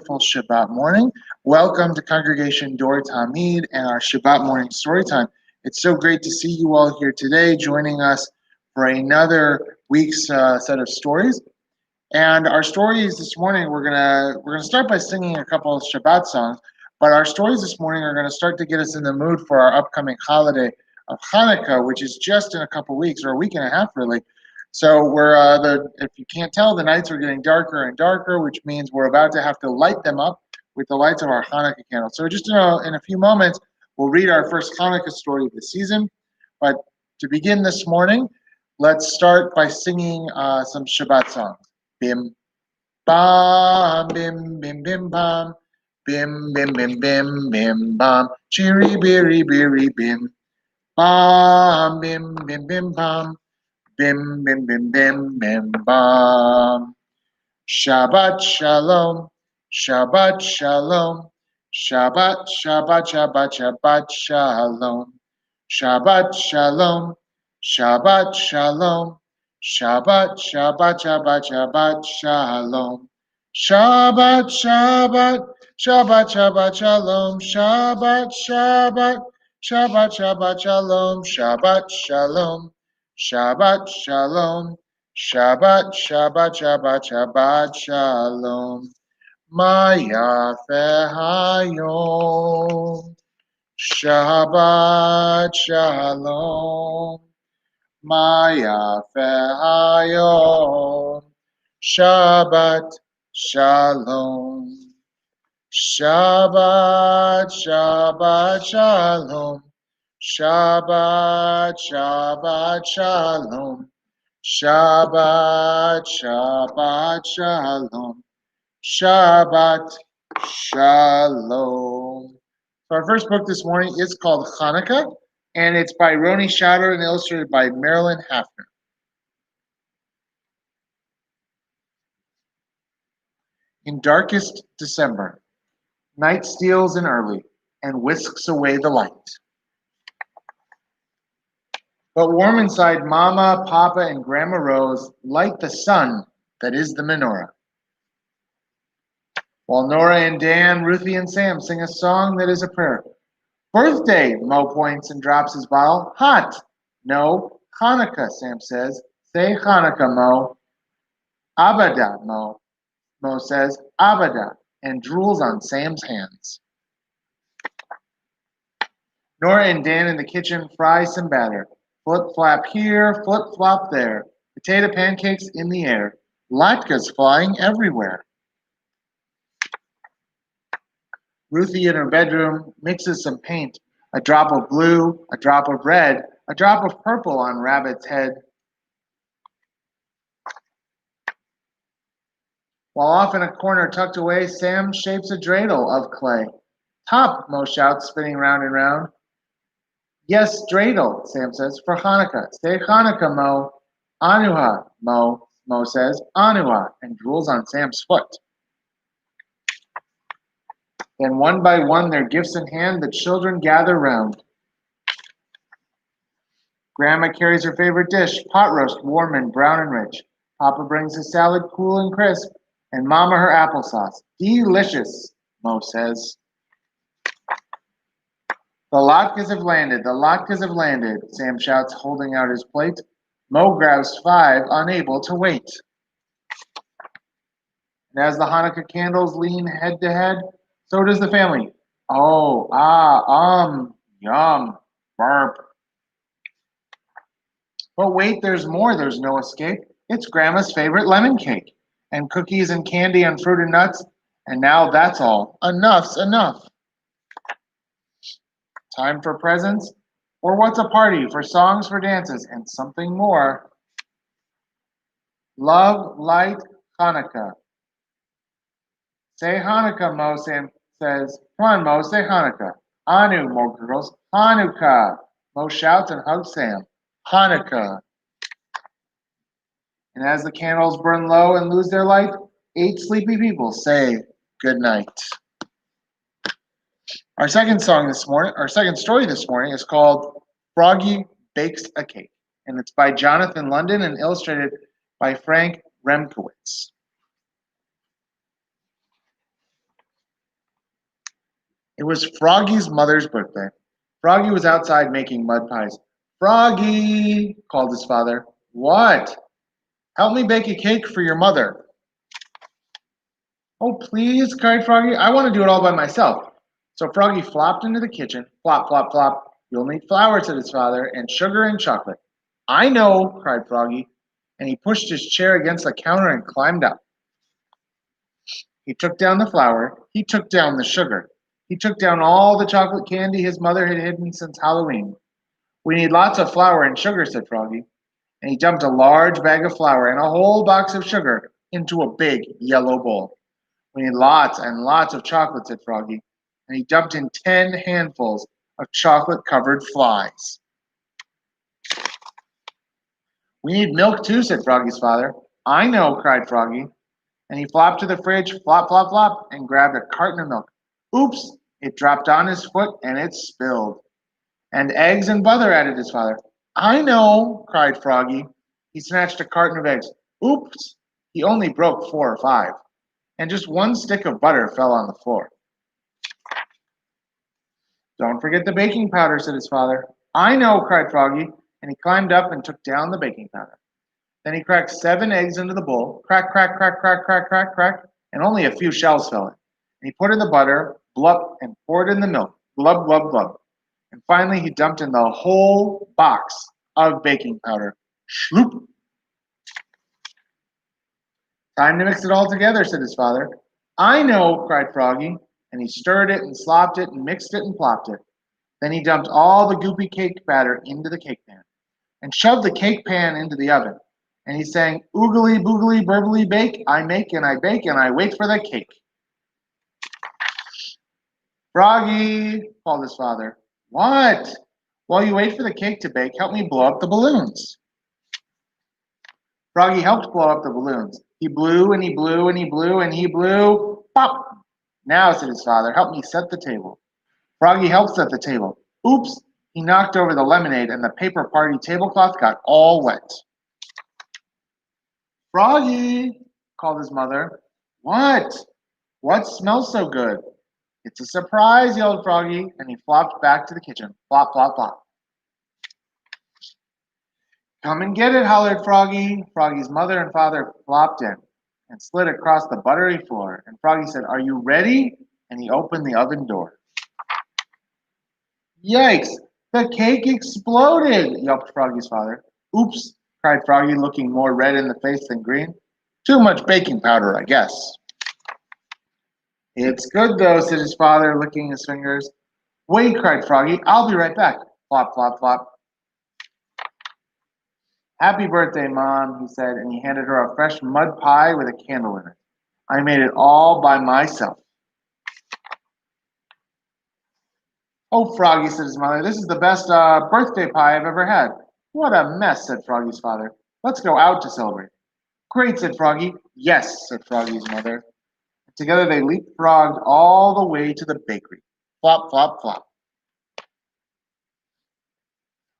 beautiful Shabbat morning. Welcome to Congregation Dor Tamid and our Shabbat morning story time. It's so great to see you all here today, joining us for another week's set of stories. And our stories this morning, we're gonna start by singing a couple of Shabbat songs. But our stories this morning are gonna start to get us in the mood for our upcoming holiday of Hanukkah, which is just in a couple weeks, or a week and a half, really. So if you can't tell, the nights are getting darker and darker, which means we're about to have to light them up with the lights of our Hanukkah candles. So just in a few moments, we'll read our first Hanukkah story of the season. But to begin this morning, let's start by singing some Shabbat songs. Bim, bam, bim, bim, bim, bam, bim, bim, bim, bim, bim, bam, chiri, biri, biri, bim, bam, bim, bim, bim, bam. Bim, bim, bim, bim, bim, bam. Shabbat shalom, Shabbat shalom, Shabbat, Shabbat, Shabbat, Shabbat shalom, Shabbat shalom, Shabbat shalom, Shabbat, Shabbat, Shabbat, Shabbat shalom, Shabbat, Shabbat, Shabbat, Shabbat shalom, Shabbat, Shabbat, Shabbat, Shabbat shalom, Shabbat shalom. Shabbat shalom, Shabbat, Shabbat, Shabbat, Shabbat shalom. Maya hayom, Shabbat shalom. Maya hayom, Shabbat shalom. Shabbat, Shabbat shalom. Shabbat, Shabbat, Shalom. Shabbat, Shabbat, Shalom. Shabbat, Shalom. So our first book this morning is called Hanukkah, and it's by Roni Shatter and illustrated by Marilyn Hafner. In darkest December, night steals in early and whisks away the light. But warm inside, Mama, Papa, and Grandma Rose light the sun that is the menorah. While Nora and Dan, Ruthie and Sam sing a song that is a prayer. Birthday, Mo points and drops his bottle. Hot. No, Hanukkah, Sam says. Say Hanukkah, Mo. Abada, Mo. Mo says Abada and drools on Sam's hands. Nora and Dan in the kitchen fry some batter. Flip-flap here, flip-flop there. Potato pancakes in the air. Latkes flying everywhere. Ruthie in her bedroom mixes some paint. A drop of blue, a drop of red, a drop of purple on Rabbit's head. While off in a corner tucked away, Sam shapes a dreidel of clay. Top, Mo shouts, spinning round and round. Yes, dreidel, Sam says, for Hanukkah. Say Hanukkah, Mo. Anuha, Mo says, Anuha, and drools on Sam's foot. Then one by one, their gifts in hand, the children gather round. Grandma carries her favorite dish, pot roast, warm and brown and rich. Papa brings his salad, cool and crisp, and Mama her applesauce. Delicious, Mo says. The latkes have landed, the latkes have landed, Sam shouts, holding out his plate. Mo grabs 5, unable to wait. And as the Hanukkah candles lean head to head, so does the family. Oh, yum, burp. But wait, there's more, there's no escape. It's Grandma's favorite lemon cake, and cookies and candy and fruit and nuts, and now that's all. Enough's enough. Time for presents, or what's a party, for songs, for dances, and something more. Love, light, Hanukkah. Say Hanukkah, Mo, Sam says. Come on, Mo, say Hanukkah. Anu, Mo girls. Hanukkah. Mo shouts and hugs Sam. Hanukkah. And as the candles burn low and lose their light, 8 sleepy people say good night. Our second story this morning is called Froggy Bakes a Cake, and it's by Jonathan London and illustrated by Frank Remkowitz. It was Froggy's mother's birthday. Froggy was outside making mud pies. Froggy, called his father. What? Help me bake a cake for your mother. Oh, please, cried Froggy. I want to do it all by myself. So Froggy flopped into the kitchen. Flop, flop, flop. You'll need flour, said his father, and sugar and chocolate. I know, cried Froggy, and he pushed his chair against the counter and climbed up. He took down the flour. He took down the sugar. He took down all the chocolate candy his mother had hidden since Halloween. We need lots of flour and sugar, said Froggy, and he dumped a large bag of flour and a whole box of sugar into a big yellow bowl. We need lots and lots of chocolate, said Froggy, and he dumped in 10 handfuls of chocolate-covered flies. We need milk too, said Froggy's father. I know, cried Froggy, and he flopped to the fridge, flop, flop, flop, and grabbed a carton of milk. Oops, it dropped on his foot and it spilled. And eggs and butter, added his father. I know, cried Froggy. He snatched a carton of eggs. Oops, he only broke 4 or 5, and just 1 stick of butter fell on the floor. Don't forget the baking powder, said his father. I know, cried Froggy, and he climbed up and took down the baking powder. Then he cracked 7 eggs into the bowl. Crack, crack, crack, crack, crack, crack, crack, and only a few shells fell in. And he put in the butter, blub, and poured in the milk. Glub, glub, glub. And finally, he dumped in the whole box of baking powder. Shloop. Time to mix it all together, said his father. I know, cried Froggy, and he stirred it and slopped it and mixed it and plopped it. Then he dumped all the goopy cake batter into the cake pan and shoved the cake pan into the oven. And he sang, oogly, boogly, burbly, bake, I make and I bake and I wait for the cake. Froggy, called his father. What? While you wait for the cake to bake, help me blow up the balloons. Froggy helped blow up the balloons. He blew and he blew and he blew and he blew. Pop! Now, said his father, help me set the table. Froggy helped set the table. Oops! He knocked over the lemonade and the paper party tablecloth got all wet. Froggy, called his mother. What? What smells so good? It's a surprise, yelled Froggy, and he flopped back to the kitchen. Flop, flop, flop. Come and get it, hollered Froggy. Froggy's mother and father flopped in and slid across the buttery floor. And Froggy said, are you ready? And he opened the oven door. Yikes! The cake exploded, yelped Froggy's father. Oops, cried Froggy, looking more red in the face than green. Too much baking powder, I guess. It's good, though, said his father, licking his fingers. Wait, cried Froggy, I'll be right back. Flop, flop, flop. Happy birthday, Mom, he said, and he handed her a fresh mud pie with a candle in it. I made it all by myself. Oh, Froggy, said his mother, this is the best birthday pie I've ever had. What a mess, said Froggy's father. Let's go out to celebrate. Great, said Froggy. Yes, said Froggy's mother. Together they leapfrogged all the way to the bakery. Flop, flop, flop.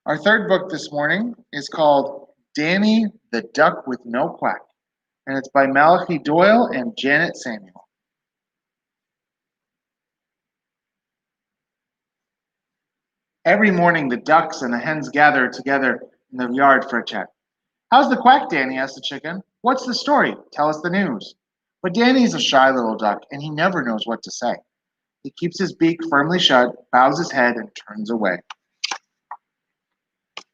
Our third book this morning is called Danny the Duck with No Quack, and it's by Malachi Doyle and Janet Samuel. Every morning the ducks and the hens gather together in the yard for a chat. How's the quack, Danny? Asked the chicken. What's the story? Tell us the news. But Danny's a shy little duck, and he never knows what to say. He keeps his beak firmly shut, bows his head, and turns away.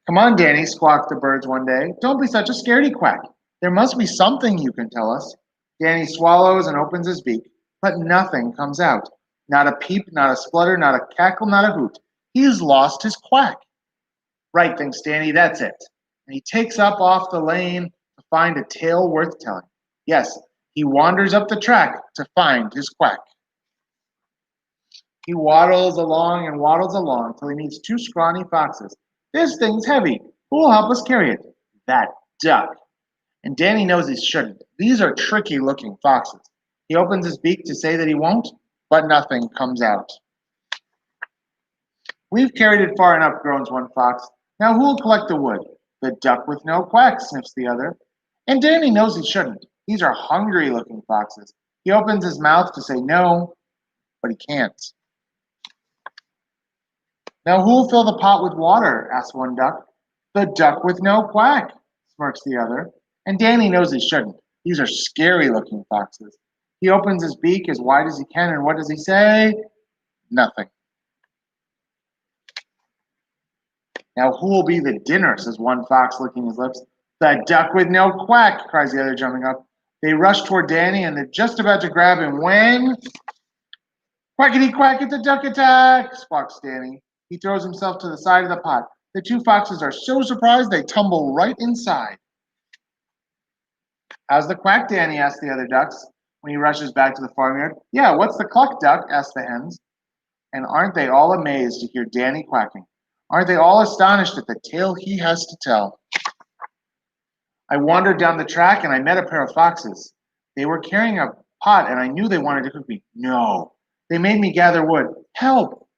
Come on, Danny, squawked the birds one day. Don't be such a scaredy quack. There must be something you can tell us. Danny swallows and opens his beak, but nothing comes out. Not a peep, not a splutter, not a cackle, not a hoot. He's lost his quack. Right, thinks Danny, that's it. And he takes up off the lane to find a tale worth telling. Yes, he wanders up the track to find his quack. He waddles along and waddles along till he meets 2 scrawny foxes. This thing's heavy. Who will help us carry it? That duck. And Danny knows he shouldn't. These are tricky-looking foxes. He opens his beak to say that he won't, but nothing comes out. We've carried it far enough, groans one fox. Now who'll collect the wood? The duck with no quack, sniffs the other. And Danny knows he shouldn't. These are hungry-looking foxes. He opens his mouth to say no, but he can't. Now who'll fill the pot with water? Asks one duck. The duck with no quack, smirks the other. And Danny knows he shouldn't. These are scary-looking foxes. He opens his beak as wide as he can, and what does he say? Nothing. Now who'll be the dinner? Says one fox, licking his lips. The duck with no quack, cries the other, jumping up. They rush toward Danny, and they're just about to grab him when... Quackity quack, it's a duck attack, squawks Danny. He throws himself to the side of the pot. The two foxes are so surprised they tumble right inside. How's the quack, Danny? Asks the other ducks when he rushes back to the farmyard. Yeah, what's the cluck, duck? Asks the hens. And aren't they all amazed to hear Danny quacking? Aren't they all astonished at the tale he has to tell? I wandered down the track and I met a pair of foxes. They were carrying a pot and I knew they wanted to cook me. No, they made me gather wood. Help!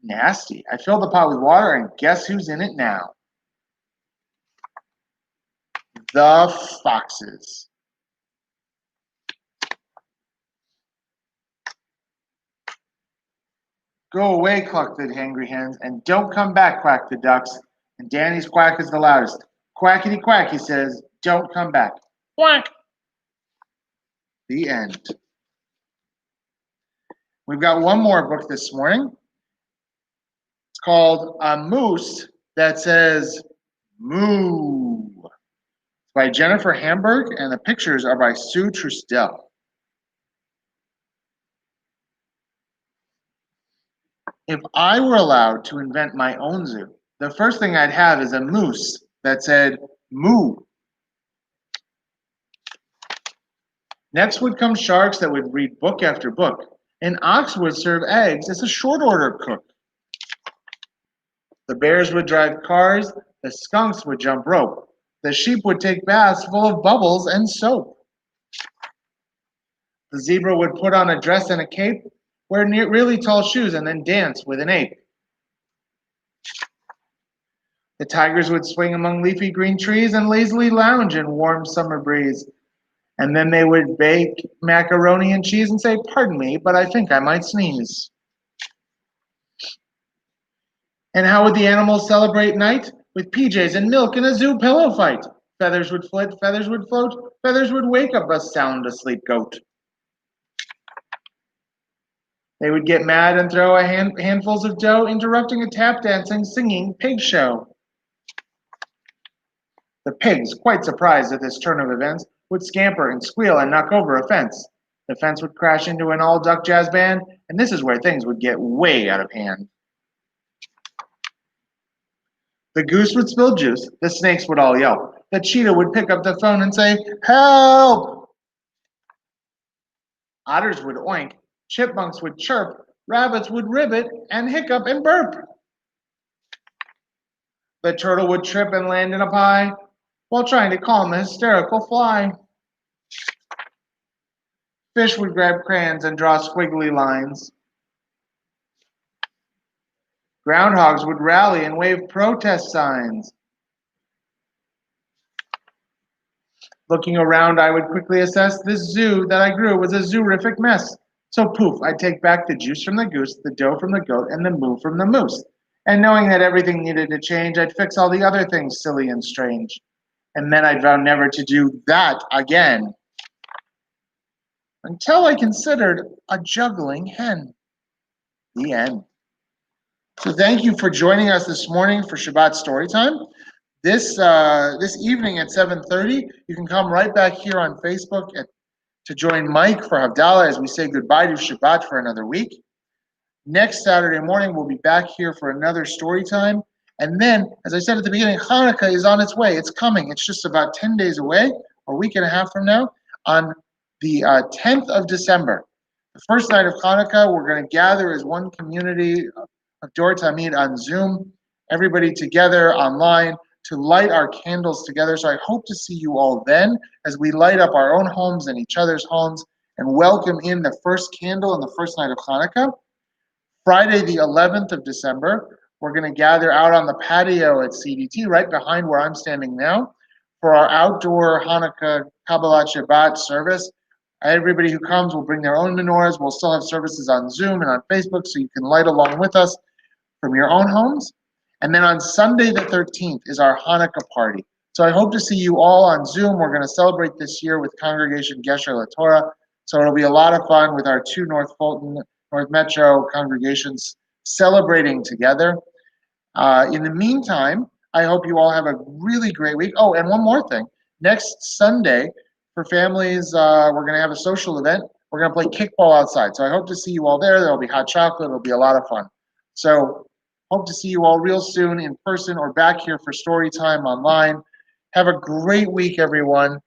Nasty. I filled the pot with water and guess who's in it now? The foxes. Go away, clucked the angry hens, and don't come back, quacked the ducks. And Danny's quack is the loudest. Quackity quack, he says, don't come back. Quack! The end. We've got one more book this morning. It's called A Moose That Says Moo. It's by Jennifer Hamburg, and the pictures are by Sue Trusdell. If I were allowed to invent my own zoo, the first thing I'd have is a moose that said moo. Next would come sharks that would read book after book. An ox would serve eggs as a short order cook. The bears would drive cars, the skunks would jump rope. The sheep would take baths full of bubbles and soap. The zebra would put on a dress and a cape, wear really tall shoes, and then dance with an ape. The tigers would swing among leafy green trees and lazily lounge in warm summer breeze. And then they would bake macaroni and cheese and say, pardon me, but I think I might sneeze. And how would the animals celebrate night? With PJs and milk and a zoo pillow fight. Feathers would flit, feathers would float, feathers would wake up a sound asleep goat. They would get mad and throw handfuls of dough, interrupting a tap dancing, singing pig show. The pigs, quite surprised at this turn of events, would scamper and squeal and knock over a fence. The fence would crash into an all-duck jazz band, and this is where things would get way out of hand. The goose would spill juice, the snakes would all yelp. The cheetah would pick up the phone and say, help! Otters would oink, chipmunks would chirp, rabbits would ribbit and hiccup and burp. The turtle would trip and land in a pie while trying to calm the hysterical fly. Fish would grab crayons and draw squiggly lines. Groundhogs would rally and wave protest signs. Looking around, I would quickly assess this zoo that I grew was a zoorific mess. So poof, I'd take back the juice from the goose, the dough from the goat, and the moo from the moose. And knowing that everything needed to change, I'd fix all the other things silly and strange. And then I'd vow never to do that again. Until I considered a juggling hen. The end. So thank you for joining us this morning for Shabbat Story Time. This evening at 7:30, you can come right back here on Facebook to join Mike for Havdalah as we say goodbye to Shabbat for another week. Next Saturday morning, we'll be back here for another story time. And then, as I said at the beginning, Hanukkah is on its way. It's coming. It's just about 10 days away, or a week and a half from now, on the 10th of December. The first night of Hanukkah, we're going to gather as one community of Dor Tamid on Zoom, everybody together online to light our candles together. So I hope to see you all then as we light up our own homes and each other's homes and welcome in the first candle on the first night of Hanukkah. Friday, the 11th of December, we're going to gather out on the patio at CDT, right behind where I'm standing now, for our outdoor Hanukkah Kabbalat Shabbat service. Everybody who comes will bring their own menorahs. We'll still have services on Zoom and on Facebook, so you can light along with us from your own homes. And then on Sunday the 13th is our Hanukkah party. So I hope to see you all on Zoom. We're going to celebrate this year with Congregation Gesher LaTorah. So it'll be a lot of fun with our two North Fulton, North Metro congregations celebrating together. In the meantime, I hope you all have a really great week. Oh, and one more thing. Next Sunday, for families, we're going to have a social event. We're going to play kickball outside. So I hope to see you all there. There'll be hot chocolate. It'll be a lot of fun. So hope to see you all real soon in person or back here for story time online. Have a great week, everyone.